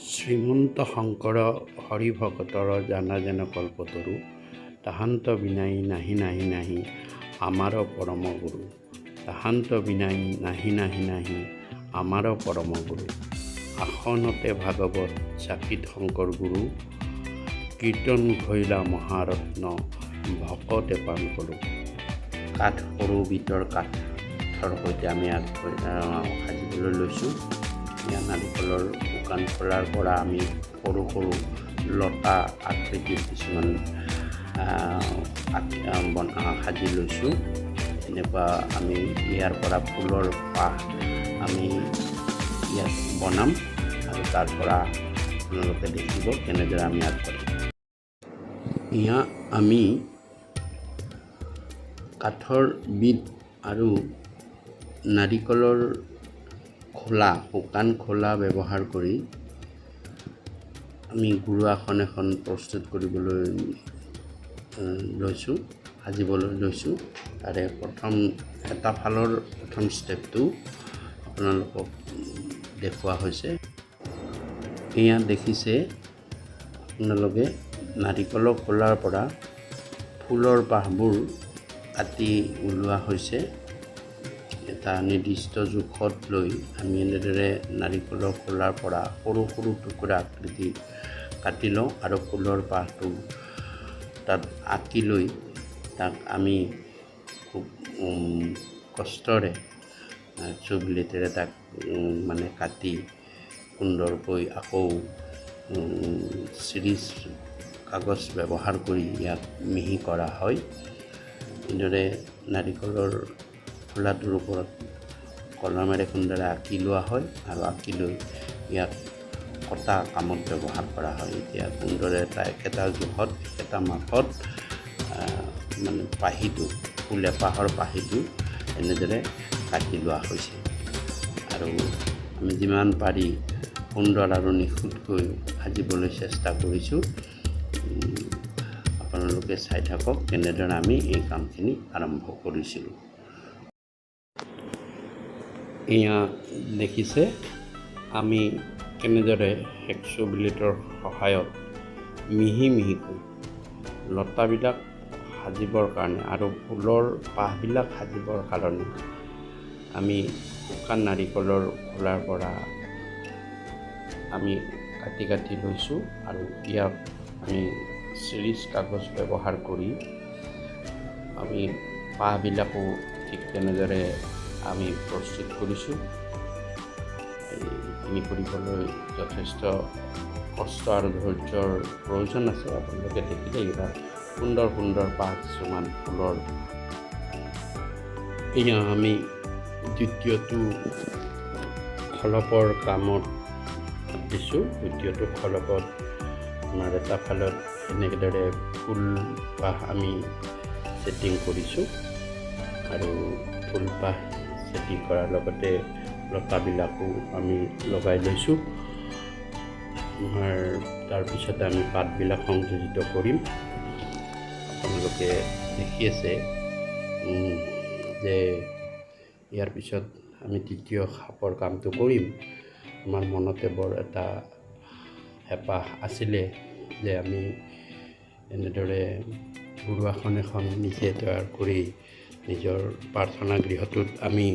শ্ৰীমন্ত শংকৰ হৰিভকতৰ জানা যেন কল্পতৰু তাহান্ত বিনাই নাহি নাহি নাহি আমাৰ পৰম গুৰু। তাহান্ত বিনাই নাহি নাহি নাহি আমাৰ পৰম গুৰু। আসনতে ভাগৱত চাকিত শংকৰ গুৰু, কীৰ্তন ঘৈলা মহাৰত্ন ভকতে পান কৰোঁ। কাঠ সৰু বিটৰ কাঠৰ সৈতে আমি সাজিবলৈ লৈছোঁ। ইয়াত নাৰিকলৰ শুকান খোলাৰ পৰা আমি সৰু সৰু লতা আকৃতিৰ কিছুমান সাজি লৈছোঁ। এনেকুৱা আমি ইয়াৰ পৰা ফুলৰ পাহ আমি ইয়াত বনাম আৰু তাৰ পৰা আপোনালোকে দেখিব কেনেদৰে আমি আগবাঢ়িম। ইয়াত আমি কাঠৰ বিট আৰু নাৰিকলৰ খোলা, শুকান খোলা ব্যৱহাৰ কৰি আমি গুৰু আসন এখন প্ৰস্তুত কৰিবলৈ লৈছোঁ, সাজিবলৈ লৈছোঁ। তাৰে এটা ফালৰ প্ৰথম ষ্টেপটো আপোনালোকক দেখুওৱা হৈছে। ইয়াত দেখিছে আপোনালোকে নাৰিকলৰ খোলাৰ পৰা ফুলৰ পাহবোৰ কাটি ওলোৱা হৈছে। এটা নিৰ্দিষ্ট জোখত লৈ আমি এনেদৰে নাৰিকলৰ খোলাৰ পৰা সৰু সৰু টুকুৰা আকৃতি কাটি লওঁ আৰু ফুলৰ পাহটো তাত আঁকি লৈ তাক আমি খুব কষ্টৰে চুবুলেটেৰে তাক কাটি সুন্দৰকৈ আকৌ চিৰিজ কাগজ ব্যৱহাৰ কৰি ইয়াক মিহি কৰা হয়। এনেদৰে নাৰিকলৰ খোলাটোৰ ওপৰত কলমেৰে সুন্দৰে আঁকি লোৱা হয় আৰু আঁকি লৈ ইয়াক কটা কামত ব্যৱহাৰ কৰা হয়। এতিয়া সুন্দৰে একেটা জোখত একেটা মাপত পাহিটো, ফুল এপাহৰ পাহিটো এনেদৰে কাটি লোৱা হৈছে আৰু আমি যিমান পাৰি সুন্দৰ আৰু নিখুঁতকৈ সাজিবলৈ চেষ্টা কৰিছোঁ। আপোনালোকে চাই থাকক কেনেদৰে আমি এই কামখিনি আৰম্ভ কৰিছিলোঁ। এয়া দেখিছে আমি কেনেদৰে হেক্সো ব্লেডৰ সহায়ত মিহি মিহিকৈ লতাবিলাক সাজিবৰ কাৰণে আৰু ফুলৰ পাহবিলাক সাজিবৰ কাৰণে আমি শুকান নাৰিকলৰ খোলাৰ পৰা আমি কাটি কাটি লৈছোঁ আৰু ইয়াক আমি চিৰিজ কাগজ ব্যৱহাৰ কৰি আমি পাহবিলাকো ঠিক তেনেদৰে আমি প্ৰস্তুত কৰিছোঁ। এইখিনি কৰিবলৈ যথেষ্ট কষ্ট আৰু ধৈৰ্যৰ প্ৰয়োজন আছে। আপোনালোকে দেখিলে এইবাৰ সুন্দৰ সুন্দৰ পাহ কিছুমান ফুলৰ। এয়া আমি দ্বিতীয়টো খলপৰ কামত দিছোঁ। দ্বিতীয়টো খলপত আমাৰ এটা ফালত এনেদৰে ফুল পাহ আমি ছেটিং কৰিছোঁ আৰু ফুল পাহ ছেটিং কৰাৰ লগতে লতাবিলাকো আমি লগাই লৈছোঁ। তাৰপিছতে আমি পাতবিলাক সংযোজিত কৰিম। আপোনালোকে দেখি আছে যে ইয়াৰ পিছত আমি তৃতীয় সাপৰ কামটো কৰিম। আমাৰ মনতে বৰ এটা হেঁপাহ আছিলে যে আমি এনেদৰে গুৰু আসন এখন নিজে তৈয়াৰ কৰি নিজৰ প্ৰাৰ্থনা গৃহটোত আমি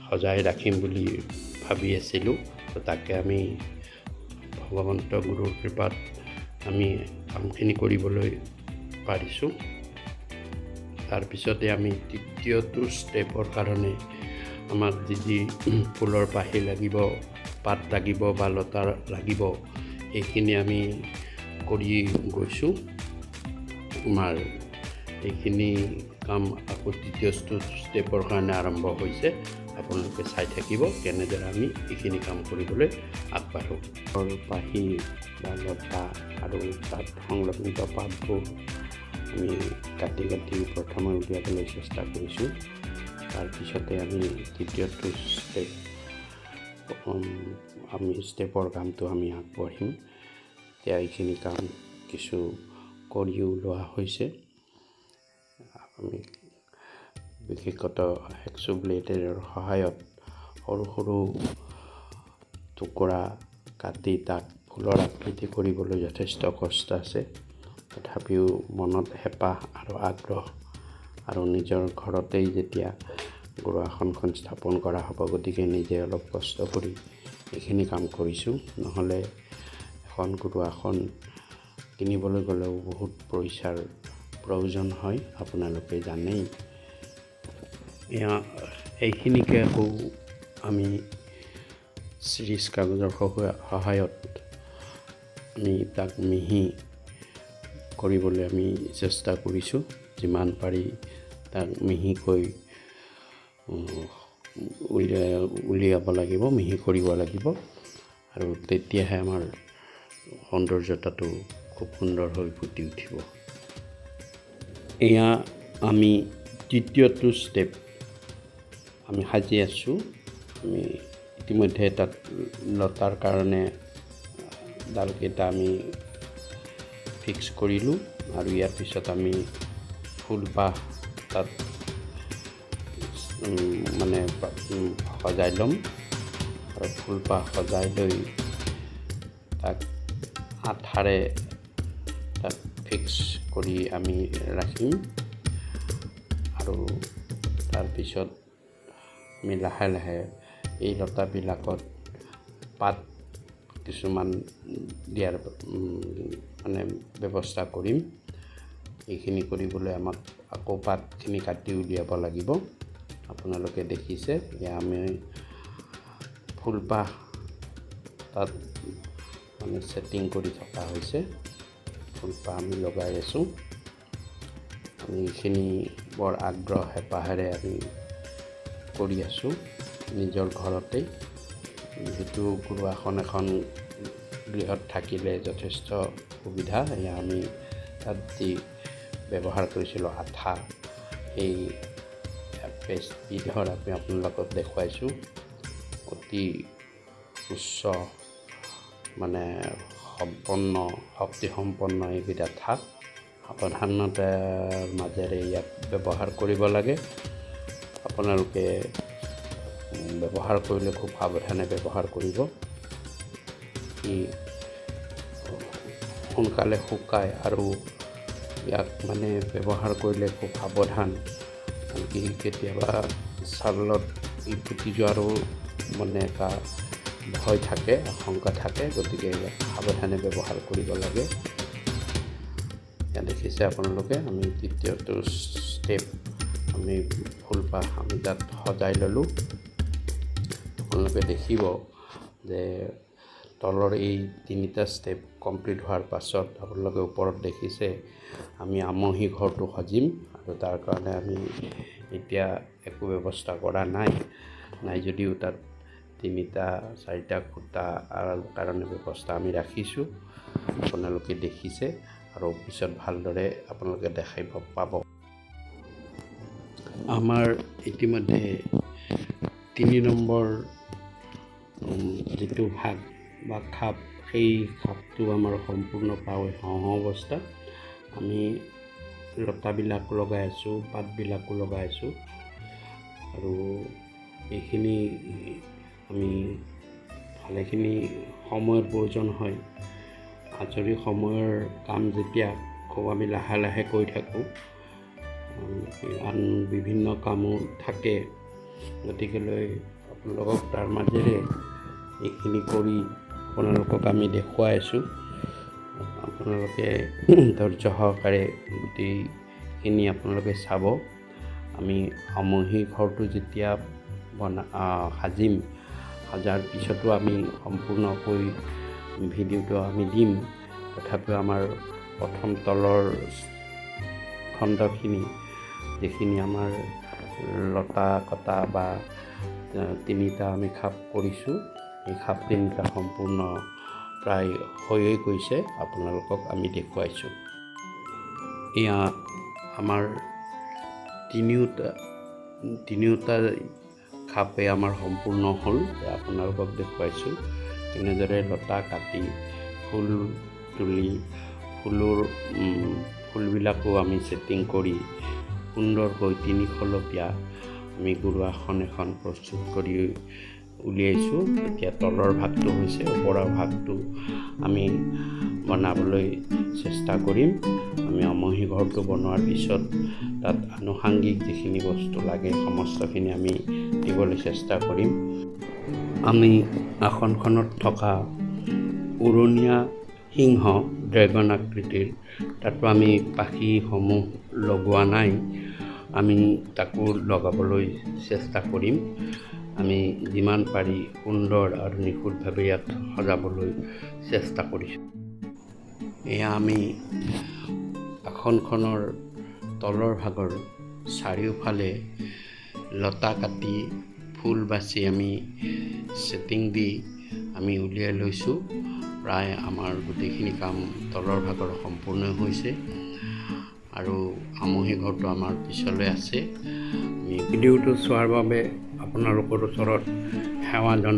সজাই ৰাখিম বুলি ভাবি আছিলোঁ। তাকে আমি ভগৱন্ত গুৰুৰ কৃপাত আমি কামখিনি কৰিবলৈ পাৰিছোঁ। তাৰপিছতে আমি তৃতীয়টো ষ্টেপৰ কাৰণে আমাক যি ফুলৰ পাহি লাগিব, পাত লাগিব বা লতা লাগিব সেইখিনি আমি কৰি গৈছোঁ। আমাৰ এইখিনি কাম আকৌ তৃতীয় ষ্টেপৰ কাৰণে আৰম্ভ হৈছে। আপোনালোকে চাই থাকিব কেনেদৰে আমি এইখিনি কাম কৰিবলৈ আগবাঢ়োঁ। পাহি বা লতা আৰু তাত সংলগ্নিত পাতবোৰ আমি কাটি কাটি প্ৰথমে উলিয়াবলৈ চেষ্টা কৰিছোঁ। তাৰপিছতে আমি তৃতীয়টো ষ্টেপৰ কামটো আমি আগবাঢ়িম। এতিয়া এইখিনি কাম কিছু কৰিও লোৱা হৈছে। আমি বিশেষতঃ হেক্সো ব্লেডৰ সহায়ত সৰু সৰু টুকুৰা কাটি তাক ফুলৰ আকৃতি কৰিবলৈ যথেষ্ট কষ্ট আছে। তথাপিও মনত হেঁপাহ আৰু আগ্ৰহ আৰু নিজৰ ঘৰতেই যেতিয়া গুৰু আসনখন স্থাপন কৰা হ'ব, গতিকে নিজে অলপ কষ্ট কৰি এইখিনি কাম কৰিছোঁ। নহ'লে এখন গুৰু আসন কিনিবলৈ গ'লেও বহুত পইচাৰ প্ৰয়োজন হয়, আপোনালোকে জানেই। এইখিনিকে আকৌ আমি চিৰিজ কাগজৰ সহায়ত আমি তাক মিহি কৰিবলৈ আমি চেষ্টা কৰিছোঁ। যিমান পাৰি তাক মিহিকৈ উলিয়াব লাগিব, মিহি কৰিব লাগিব, আৰু তেতিয়াহে আমাৰ সৌন্দৰ্যতাটো খুব সুন্দৰ হৈ ফুটি উঠিব। এয়া আমি তৃতীয়টো ষ্টেপ আমি সাজি আছোঁ। আমি ইতিমধ্যে তাত লতাৰ কাৰণে ডালকেইটা আমি ফিক্স কৰিলোঁ, আৰু ইয়াৰ পিছত আমি ফুলপাহ তাত মানে সজাই ল'ম, আৰু ফুলপাহ সজাই লৈ তাক আঠাৰে তাক ফিক্স কৰি আমি ৰাখিম। আৰু তাৰপিছত আমি লাহে লাহে এই লতাবিলাকত পাত কিছুমান দিয়াৰ মানে ব্যৱস্থা কৰিম। এইখিনি কৰিবলৈ আমাক আকৌ পাতখিনি কাটি উলিয়াব লাগিব। আপোনালোকে দেখিছে যে আমি ফুলপাহ তাত মানে ছেটিং কৰি থকা হৈছে। ফুলপাহ আমি লগাই আছোঁ। আমি এইখিনি বৰ আগ্ৰহ হেঁপাহেৰে আমি কৰি আছোঁ নিজৰ ঘৰতেই। যিহেতু গুৰু আসন এখন গৃহত থাকিলে যথেষ্ট সুবিধা। এয়া আমি তাত যি ব্যৱহাৰ কৰিছিলোঁ আঠা, সেই পেষ্টবিধৰ আমি আপোনালোকক দেখুৱাইছোঁ। অতি উচ্চ মানে শক্তিসম্পন্ন এইবিধ আঠা। সাৱধানতাৰ মাজেৰে ইয়াক ব্যৱহাৰ কৰিব লাগে। আপোনালোকে ব্যৱহাৰ কৰিলে খুব সাৱধানে ব্যৱহাৰ কৰিব। ই সোনকালে শুকায় আৰু ইয়াক মানে ব্যৱহাৰ কৰিলে খুব সাৱধান। আনকি কেতিয়াবা ছালত ই ফুটি যোৱাৰো মানে এটা ভয় থাকে, আশংকা থাকে। গতিকে ইয়াক সাৱধানে ব্যৱহাৰ কৰিব লাগে। ইয়াত দেখিছে আপোনালোকে আমি তৃতীয়টো ষ্টেপ আমি ফুলপাহ আমি তাত সজাই ল'লোঁ। আপোনালোকে দেখিব যে তলৰ এই তিনিটা ষ্টেপ কমপ্লিট হোৱাৰ পাছত আপোনালোকে ওপৰত দেখিছে আমি আমহী ঘৰটো সজিম, আৰু তাৰ কাৰণে আমি এতিয়া একো ব্যৱস্থা কৰা নাই যদিও তাত 3-4টা খুঁটা কাৰণে ব্যৱস্থা আমি ৰাখিছোঁ। আপোনালোকে দেখিছে, আৰু পিছত ভালদৰে আপোনালোকে দেখাই পাব। আমাৰ ইতিমধ্যে 3 নম্বৰ যিটো ভাগ বা খাপ, সেই খাপটো আমাৰ সম্পূৰ্ণ পাই অৱস্থা। আমি লতাবিলাক লগাই আছোঁ, পাতবিলাকো লগাই আছোঁ, আৰু এইখিনি আমি ভালেখিনি সময়ৰ প্ৰয়োজন হয়। আজৰি সময়ৰ কাম যেতিয়া খুব আমি লাহে লাহে কৰি থাকোঁ, আন বিভিন্ন কামো থাকে। গতিকেলৈ আপোনালোকক তাৰ মাজেৰে এইখিনি কৰি আপোনালোকক আমি দেখুৱাই আছোঁ। আপোনালোকে ধৈৰ্য সহকাৰে গোটেইখিনি আপোনালোকে চাব। আমি আমহী ঘৰটো যেতিয়া সাজিম, সাজাৰ পিছতো আমি সম্পূৰ্ণকৈ ভিডিঅ'টো আমি দিম। তথাপিও আমাৰ প্ৰথম তলৰ খণ্ডখিনি যিখিনি আমাৰ লতা কটা বা 3টা আমি খাপ কৰিছোঁ, এই খাপ 3টা সম্পূৰ্ণ প্ৰায় হৈয়ে গৈছে। আপোনালোকক আমি দেখুৱাইছোঁ। এয়া আমাৰ তিনিওটা খাপে আমাৰ সম্পূৰ্ণ হ'ল। আপোনালোকক দেখুৱাইছোঁ কেনেদৰে লতা কাটি ফুল তুলি ফুলবিলাকো আমি ছেটিং কৰি সুন্দৰকৈ 3 খলপীয়া আমি গুৰু আসন এখন প্ৰস্তুত কৰি উলিয়াইছোঁ। এতিয়া তলৰ ভাগটো হৈছে, ওপৰৰ ভাগটো আমি বনাবলৈ চেষ্টা কৰিম। আমি আমহি ঘৰটো বনোৱাৰ পিছত তাত আনুষাংগিক যিখিনি বস্তু লাগে সমস্তখিনি আমি দিবলৈ চেষ্টা কৰিম। আমি আসনখনত থকা উৰণীয়া সিংহ ড্ৰেগন আকৃতিৰ, তাতো আমি পাখিসমূহ লগোৱা নাই, আমি তাকো লগাবলৈ চেষ্টা কৰিম। আমি যিমান পাৰি সুন্দৰ আৰু নিখুঁতভাৱে ইয়াত সজাবলৈ চেষ্টা কৰিছোঁ। এয়া আমি আসনখনৰ তলৰ ভাগৰ চাৰিওফালে লতা কাটি ফুল বাচি আমি ছেটিং দি আমি উলিয়াই লৈছোঁ। প্ৰায় আমাৰ গোটেইখিনি কাম তলৰ ভাগৰ সম্পূৰ্ণ হৈছে আৰু আমহি ঘৰটো আমাৰ পিছলৈ আছে। আমি ভিডিঅ'টো চোৱাৰ বাবে আপোনালোকৰ ওচৰত সেৱা জনাই